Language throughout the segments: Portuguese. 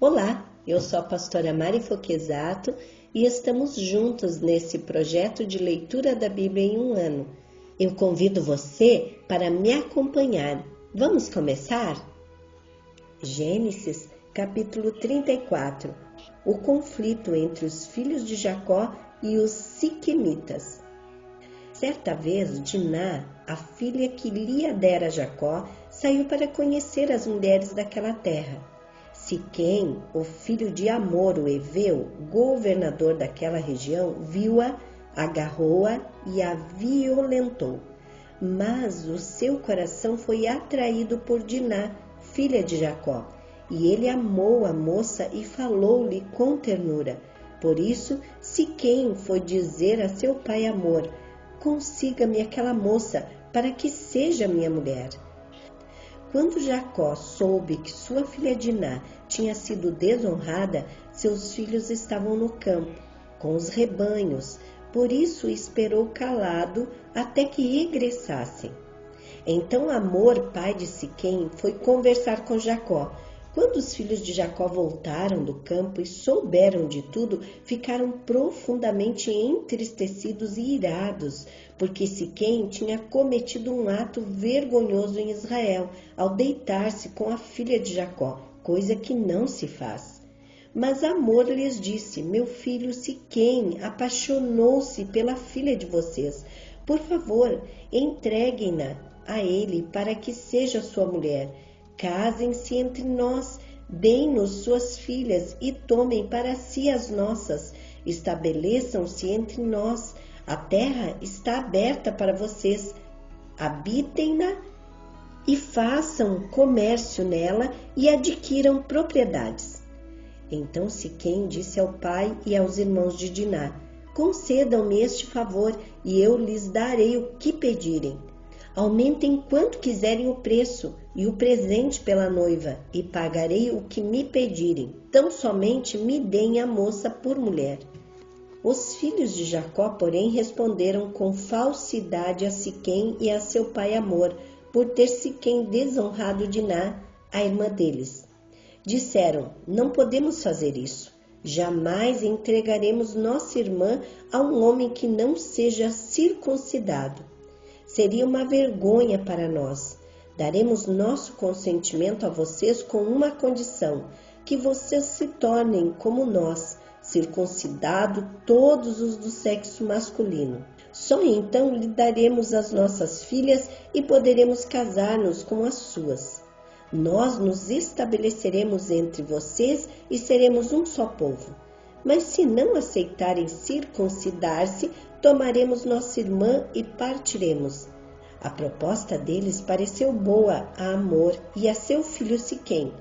Olá, eu sou a pastora Mari Foquesato e estamos juntos nesse projeto de leitura da Bíblia em um ano. Eu convido você para me acompanhar. Vamos começar? Gênesis, capítulo 34. O conflito entre os filhos de Jacó e os siquemitas. Certa vez, Diná, a filha que Lia dera a Jacó, saiu para conhecer as mulheres daquela terra. Siquém, o filho de Amor, o Eveu, governador daquela região, viu-a, agarrou-a e a violentou. Mas o seu coração foi atraído por Diná, filha de Jacó, e ele amou a moça e falou-lhe com ternura. Por isso, Siquém foi dizer a seu pai Amor: consiga-me aquela moça, para que seja minha mulher. Quando Jacó soube que sua filha Diná tinha sido desonrada, seus filhos estavam no campo, com os rebanhos, por isso esperou calado até que regressassem. Então Amor, pai de Siquém, foi conversar com Jacó. Quando os filhos de Jacó voltaram do campo e souberam de tudo, ficaram profundamente entristecidos e irados, porque Siquém tinha cometido um ato vergonhoso em Israel, ao deitar-se com a filha de Jacó, coisa que não se faz. Mas Amor lhes disse: meu filho Siquém apaixonou-se pela filha de vocês. Por favor, entreguem-na a ele para que seja sua mulher. Casem-se entre nós, deem-nos suas filhas e tomem para si as nossas. Estabeleçam-se entre nós. A terra está aberta para vocês. Habitem-na e façam comércio nela e adquiram propriedades. Então Siquém disse ao pai e aos irmãos de Diná: concedam-me este favor e eu lhes darei o que pedirem. Aumentem quanto quiserem o preço e o presente pela noiva, e pagarei o que me pedirem. Tão somente me deem a moça por mulher. Os filhos de Jacó, porém, responderam com falsidade a Siquém e a seu pai Amor, por ter Siquém desonrado Diná, a irmã deles. Disseram: não podemos fazer isso. Jamais entregaremos nossa irmã a um homem que não seja circuncidado. Seria uma vergonha para nós. Daremos nosso consentimento a vocês com uma condição: que vocês se tornem como nós, circuncidado todos os do sexo masculino. Só então lhe daremos as nossas filhas e poderemos casar-nos com as suas. Nós nos estabeleceremos entre vocês e seremos um só povo. Mas se não aceitarem circuncidar-se, tomaremos nossa irmã e partiremos. A proposta deles pareceu boa a Amor e a seu filho Siquém.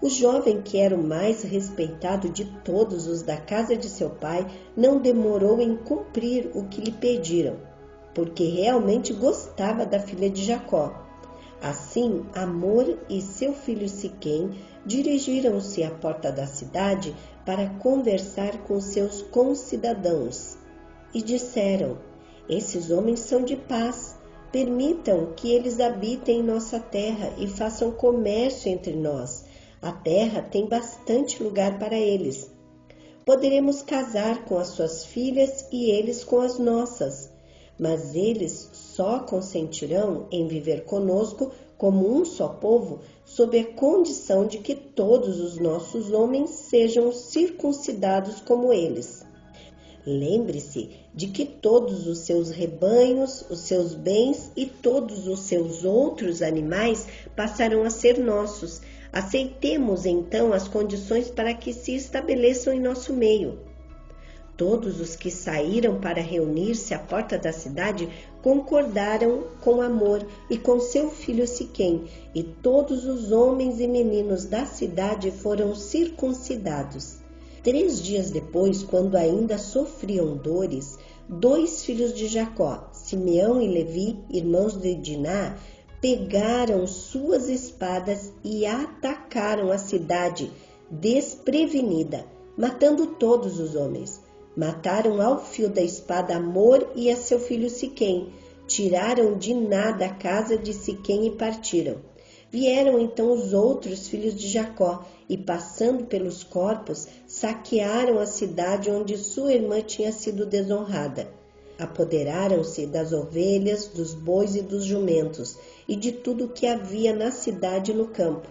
O jovem, que era o mais respeitado de todos os da casa de seu pai, não demorou em cumprir o que lhe pediram, porque realmente gostava da filha de Jacó. Assim, Amor e seu filho Siquém dirigiram-se à porta da cidade para conversar com seus concidadãos. E disseram: esses homens são de paz. Permitam que eles habitem em nossa terra e façam comércio entre nós. A terra tem bastante lugar para eles. Poderemos casar com as suas filhas e eles com as nossas. Mas eles só consentirão em viver conosco como um só povo, sob a condição de que todos os nossos homens sejam circuncidados como eles. Lembre-se de que todos os seus rebanhos, os seus bens e todos os seus outros animais passarão a ser nossos. Aceitemos então as condições para que se estabeleçam em nosso meio. Todos os que saíram para reunir-se à porta da cidade concordaram com Amor e com seu filho Siquém, e todos os homens e meninos da cidade foram circuncidados. 3 dias depois, quando ainda sofriam dores, 2 filhos de Jacó, Simeão e Levi, irmãos de Diná, pegaram suas espadas e atacaram a cidade desprevenida, matando todos os homens. Mataram ao fio da espada Amor e a seu filho Siquém, tiraram Diná da casa de Siquém e partiram. Vieram então os outros filhos de Jacó e, passando pelos corpos, saquearam a cidade onde sua irmã tinha sido desonrada. Apoderaram-se das ovelhas, dos bois e dos jumentos, e de tudo o que havia na cidade e no campo.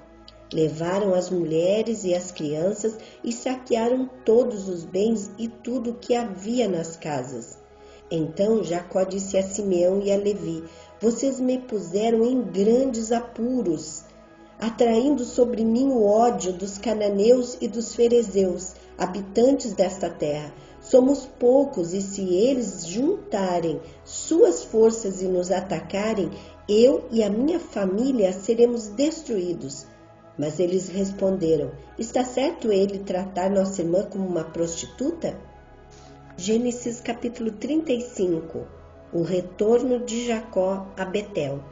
Levaram as mulheres e as crianças e saquearam todos os bens e tudo o que havia nas casas. Então Jacó disse a Simeão e a Levi: vocês me puseram em grandes apuros, atraindo sobre mim o ódio dos cananeus e dos ferezeus, habitantes desta terra. Somos poucos, e se eles juntarem suas forças e nos atacarem, eu e a minha família seremos destruídos. Mas eles responderam: está certo ele tratar nossa irmã como uma prostituta? Gênesis capítulo 35. O retorno de Jacó a Betel.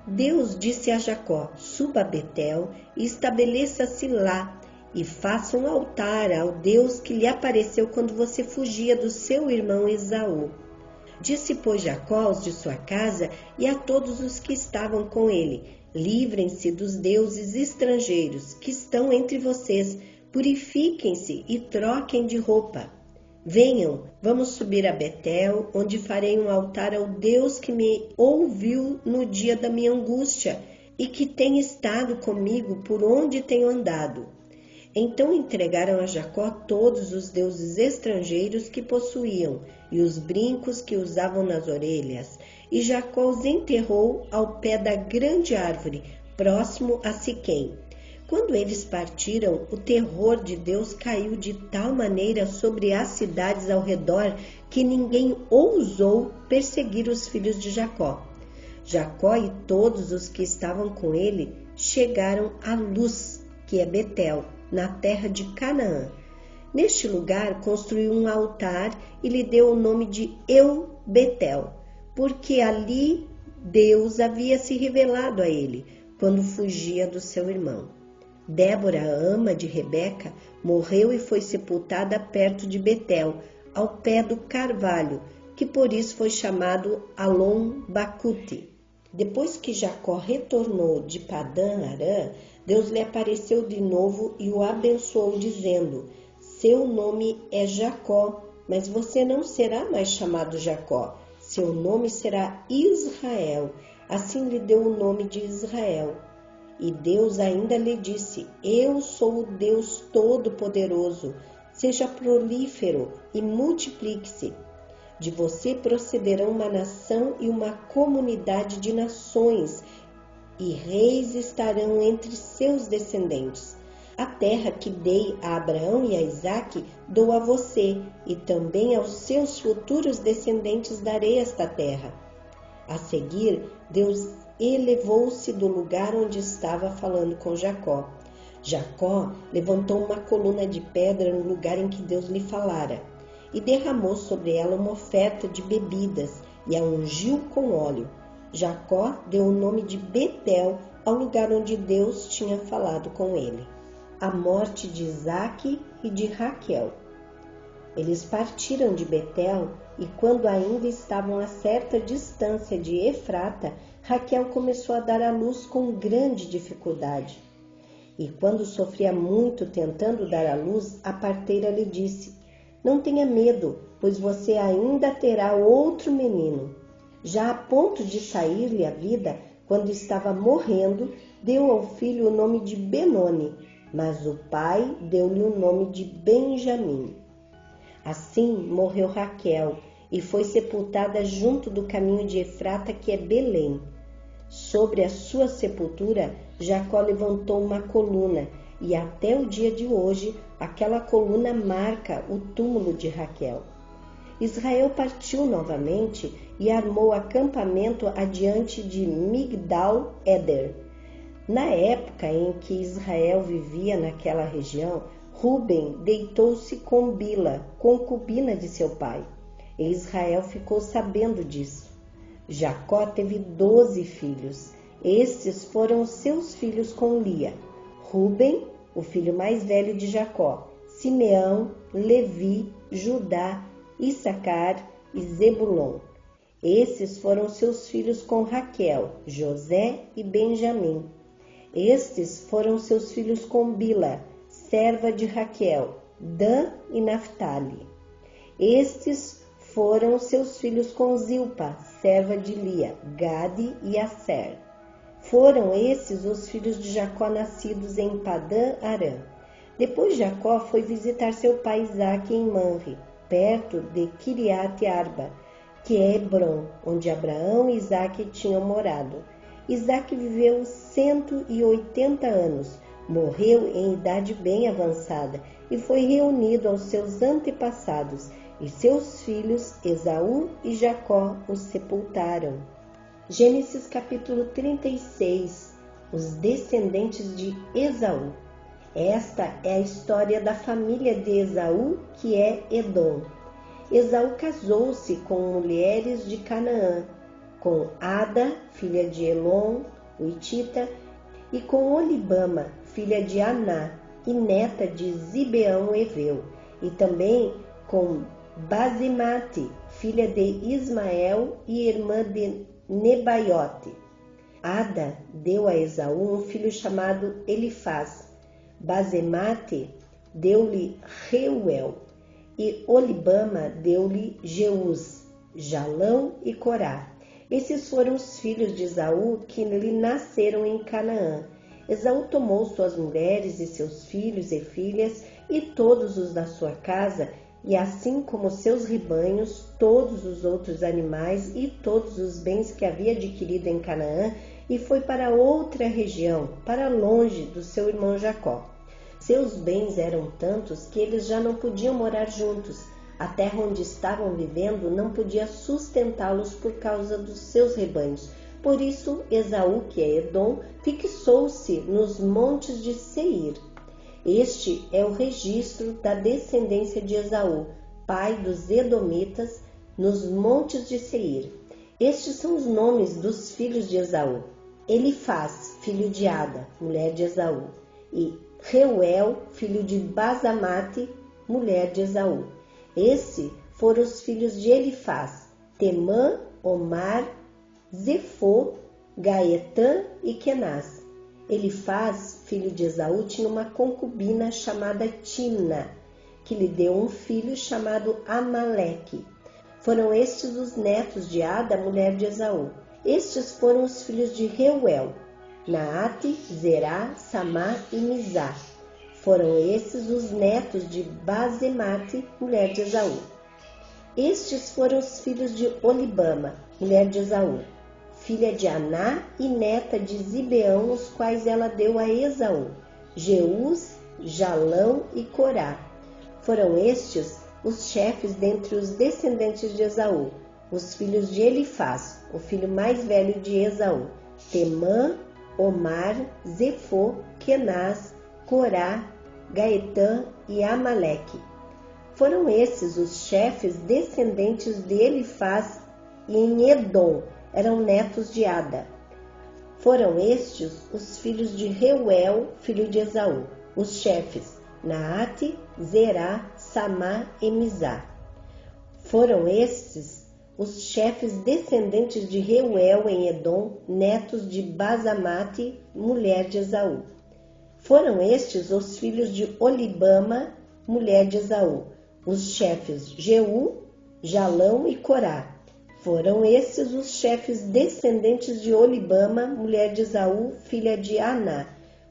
Deus disse a Jacó: suba a Betel e estabeleça-se lá, e faça um altar ao Deus que lhe apareceu quando você fugia do seu irmão Esaú. Disse, pois, Jacó aos de sua casa e a todos os que estavam com ele: livrem-se dos deuses estrangeiros que estão entre vocês, purifiquem-se e troquem de roupa. Venham, vamos subir a Betel, onde farei um altar ao Deus que me ouviu no dia da minha angústia e que tem estado comigo por onde tenho andado. Então entregaram a Jacó todos os deuses estrangeiros que possuíam e os brincos que usavam nas orelhas, e Jacó os enterrou ao pé da grande árvore, próximo a Siquém. Quando eles partiram, o terror de Deus caiu de tal maneira sobre as cidades ao redor que ninguém ousou perseguir os filhos de Jacó. Jacó e todos os que estavam com ele chegaram a Luz, que é Betel, na terra de Canaã. Neste lugar construiu um altar e lhe deu o nome de Eu-Betel, porque ali Deus havia se revelado a ele quando fugia do seu irmão. Débora, a ama de Rebeca, morreu e foi sepultada perto de Betel, ao pé do carvalho, que por isso foi chamado Alon-Bacute. Depois que Jacó retornou de Padã-Arã, Deus lhe apareceu de novo e o abençoou, dizendo: seu nome é Jacó, mas você não será mais chamado Jacó. Seu nome será Israel. Assim lhe deu o nome de Israel. E Deus ainda lhe disse: eu sou o Deus Todo-Poderoso. Seja prolífero e multiplique-se. De você procederão uma nação e uma comunidade de nações, e reis estarão entre seus descendentes. A terra que dei a Abraão e a Isaque dou a você, e também aos seus futuros descendentes darei esta terra. A seguir, Deus elevou-se do lugar onde estava falando com Jacó. Jacó levantou uma coluna de pedra no lugar em que Deus lhe falara, e derramou sobre ela uma oferta de bebidas, e a ungiu com óleo. Jacó deu o nome de Betel ao lugar onde Deus tinha falado com ele. A morte de Isaque e de Raquel. Eles partiram de Betel, e quando ainda estavam a certa distância de Efrata, Raquel começou a dar à luz com grande dificuldade. E quando sofria muito tentando dar à luz, a parteira lhe disse: não tenha medo, pois você ainda terá outro menino. Já a ponto de sair-lhe a vida, quando estava morrendo, deu ao filho o nome de Benoni, mas o pai deu-lhe o nome de Benjamim. Assim morreu Raquel e foi sepultada junto do caminho de Efrata, que é Belém. Sobre a sua sepultura, Jacó levantou uma coluna, e até o dia de hoje, aquela coluna marca o túmulo de Raquel. Israel partiu novamente e armou acampamento adiante de Migdal-Eder. Na época em que Israel vivia naquela região, Ruben deitou-se com Bila, concubina de seu pai, e Israel ficou sabendo disso. Jacó teve 12 filhos. Estes foram seus filhos com Lia: Ruben, o filho mais velho de Jacó, Simeão, Levi, Judá, Issacar e Zebulon. Esses foram seus filhos com Raquel, José e Benjamim. Estes foram seus filhos com Bila, serva de Raquel, Dan e Naphtali. Estes foram seus filhos com Zilpa, serva de Lia, Gade e Asser. Foram esses os filhos de Jacó nascidos em Padã Arã. Depois Jacó foi visitar seu pai Isaque em Manre, perto de Quiriate Arba, que é Hebrom, onde Abraão e Isaque tinham morado. Isaque viveu 180 anos, morreu em idade bem avançada e foi reunido aos seus antepassados, e seus filhos Esaú e Jacó os sepultaram. Gênesis capítulo 36. Os descendentes de Esaú. Esta é a história da família de Esaú, que é Edom. Esaú casou-se com mulheres de Canaã, com Ada, filha de Elon, o Hitita, e com Olibama, filha de Aná, e neta de Zibeão Eveu, e também com Basemate, filha de Ismael e irmã de Nebaiote. Ada deu a Esaú um filho chamado Elifaz. Basemate deu-lhe Reuel, e Olibama deu-lhe Jeús, Jalão e Corá. Esses foram os filhos de Esaú que lhe nasceram em Canaã. Esaú tomou suas mulheres e seus filhos e filhas e todos os da sua casa, e assim como seus rebanhos, todos os outros animais e todos os bens que havia adquirido em Canaã, e foi para outra região, para longe do seu irmão Jacó. Seus bens eram tantos que eles já não podiam morar juntos. A terra onde estavam vivendo não podia sustentá-los por causa dos seus rebanhos. Por isso, Esaú, que é Edom, fixou-se nos montes de Seir. Este é o registro da descendência de Esaú, pai dos Edomitas, nos montes de Seir. Estes são os nomes dos filhos de Esaú: Elifaz, filho de Ada, mulher de Esaú, e Reuel, filho de Basamate, mulher de Esaú. Esses foram os filhos de Elifaz: Temã, Omar, Zefô, Gaetã e Kenaz. Elifaz, filho de Esaú, tinha uma concubina chamada Timna, que lhe deu um filho chamado Amaleque. Foram estes os netos de Ada, mulher de Esaú. Estes foram os filhos de Reuel: Naate, Zerá, Samá e Mizá. Foram esses os netos de Basemate, mulher de Esaú. Estes foram os filhos de Olibama, mulher de Esaú, filha de Aná e neta de Zibeão, os quais ela deu a Esaú: Jeús, Jalão e Corá. Foram estes os chefes dentre os descendentes de Esaú, os filhos de Elifaz, o filho mais velho de Esaú: Temã, Omar, Zefô, Kenaz, Corá, Gaetã e Amaleque. Foram esses os chefes descendentes de Elifaz, e em Edom eram netos de Ada. Foram estes os filhos de Reuel, filho de Esaú, os chefes: Naate, Zerá, Samá e Mizá. Foram estes os chefes descendentes de Reuel em Edom, netos de Basamate, mulher de Esaú. Foram estes os filhos de Olibama, mulher de Esaú, os chefes Jeú, Jalão e Corá. Foram esses os chefes descendentes de Olibama, mulher de Esaú, filha de Aná.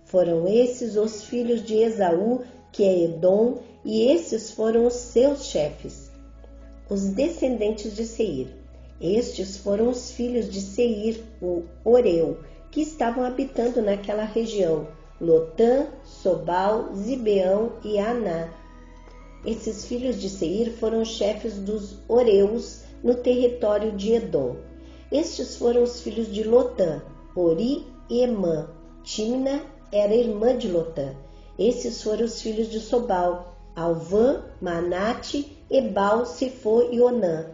Foram esses os filhos de Esaú, que é Edom, e esses foram os seus chefes. Os descendentes de Seir. Estes foram os filhos de Seir, o Oreu, que estavam habitando naquela região: Lotã, Sobal, Zibeão e Aná. Esses filhos de Seir foram chefes dos Oreus no território de Edom. Estes foram os filhos de Lotã: Ori e Emã. Timna era irmã de Lotã. Esses foram os filhos de Sobal: Alvã, Manate, Ebal, Sefô e Onã.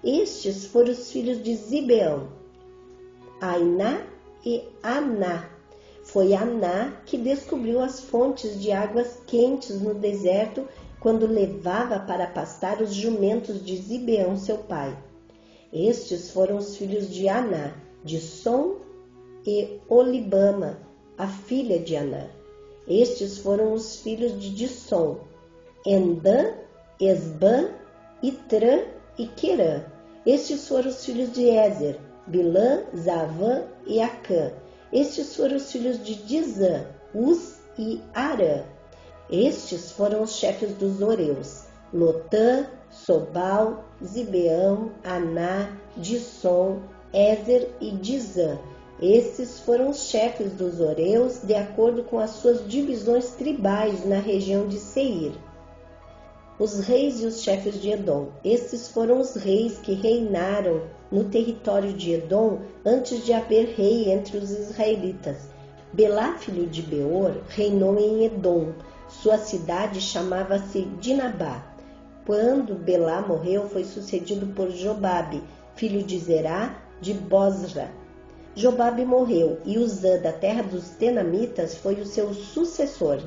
Estes foram os filhos de Zibeão: Ainá e Aná. Foi Aná que descobriu as fontes de águas quentes no deserto, quando levava para pastar os jumentos de Zibeão, seu pai. Estes foram os filhos de Aná: Dissom e Olibama, a filha de Aná. Estes foram os filhos de Dissom: Endã, Esbã, Itrã e Querã. Estes foram os filhos de Ézer: Bilã, Zavã e Acã. Estes foram os filhos de Dizã: Uz e Arã. Estes foram os chefes dos Horeus: Lotã, Sobal, Zibeão, Aná, Dissom, Ézer e Dizã. Estes foram os chefes dos Horeus de acordo com as suas divisões tribais na região de Seir. Os reis e os chefes de Edom. Estes foram os reis que reinaram no território de Edom antes de haver rei entre os israelitas. Belá, filho de Beor, reinou em Edom. Sua cidade chamava-se Dinabá. Quando Belá morreu, foi sucedido por Jobabe, filho de Zerá, de Bosra. Jobabe morreu, e Uzã, da terra dos Tenamitas, foi o seu sucessor.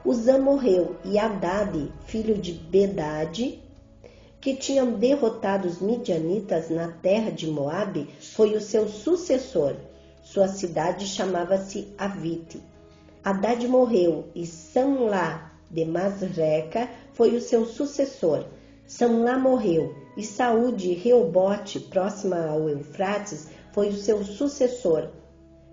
Uzã morreu, e Hadade, filho de Bedade, que tinham derrotado os midianitas na terra de Moabe, foi o seu sucessor. Sua cidade chamava-se Avite. Hadade morreu, e Samlá de Masreca foi o seu sucessor. Samlá morreu, e Saú de Reobote, próxima ao Eufrates, foi o seu sucessor.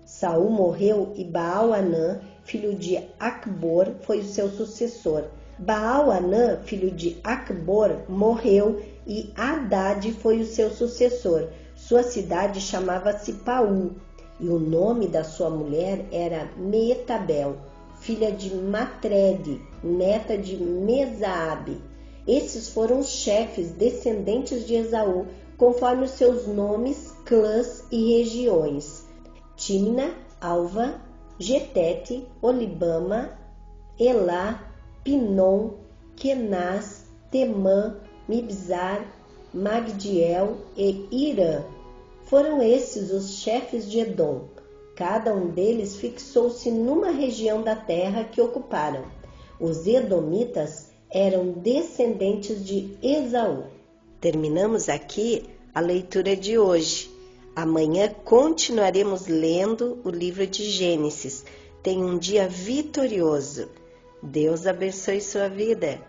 Saú morreu, e Baal-Anã, filho de Acbor, foi o seu sucessor. Baal-Anã, filho de Acbor, morreu, e Hadade foi o seu sucessor. Sua cidade chamava-se Paú, e o nome da sua mulher era Meetabel, filha de Matrede, neta de Mesaabe. Esses foram os chefes descendentes de Esaú, conforme os seus nomes, clãs e regiões: Timna, Alva, Getete, Olibama, Elá, Pinom, Kenaz, Temã, Mibzar, Magdiel e Irã. Foram esses os chefes de Edom. Cada um deles fixou-se numa região da terra que ocuparam. Os edomitas eram descendentes de Esaú. Terminamos aqui a leitura de hoje. Amanhã continuaremos lendo o livro de Gênesis. Tenha um dia vitorioso. Deus abençoe sua vida.